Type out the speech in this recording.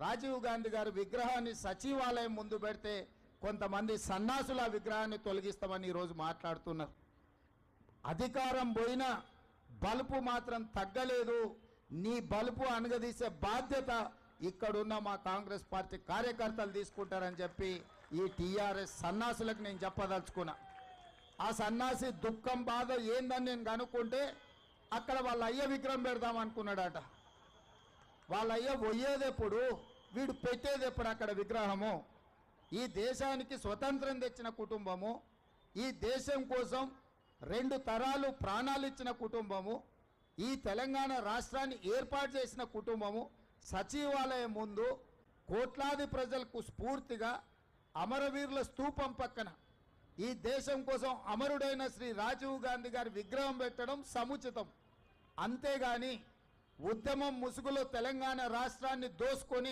రాజీవ్ గాంధీ గారి విగ్రహాన్ని సచివాలయం ముందు పెడితే కొంతమంది సన్నాసుల విగ్రహాన్ని తొలగిస్తామని ఈరోజు మాట్లాడుతున్నారు. అధికారం పోయినా బలుపు మాత్రం తగ్గలేదు. నీ బలుపు అనగదీసే బాధ్యత ఇక్కడున్న మా కాంగ్రెస్ పార్టీ కార్యకర్తలు తీసుకుంటారని చెప్పి ఈ టీఆర్ఎస్ సన్నాసులకు నేను చెప్పదలుచుకున్నా. ఆ సన్నాసి దుఃఖం బాధ ఏందని నేను కనుక్కుంటే అక్కడ వాళ్ళ అయ్య విగ్రహం పెడదాం అనుకున్నాడట. వాళ్ళ అయ్య పోయేదెప్పుడు, వీడు పెట్టేదెప్పుడు అక్కడ విగ్రహము? ఈ దేశానికి స్వతంత్రం తెచ్చిన కుటుంబము, ఈ దేశం కోసం 2 తరాలు ప్రాణాలు ఇచ్చిన కుటుంబము, ఈ తెలంగాణ రాష్ట్రాన్ని ఏర్పాటు చేసిన కుటుంబము సచివాలయం ముందు కోట్లాది ప్రజలకు స్ఫూర్తిగా అమరవీరుల స్తూపం పక్కన ఈ దేశం కోసం అమరుడైన శ్రీ రాజీవ్ గాంధీ గారి విగ్రహం పెట్టడం సముచితం. అంతేగాని ఉద్యమం ముసుగులో తెలంగాణ రాష్ట్రాన్ని దోసుకొని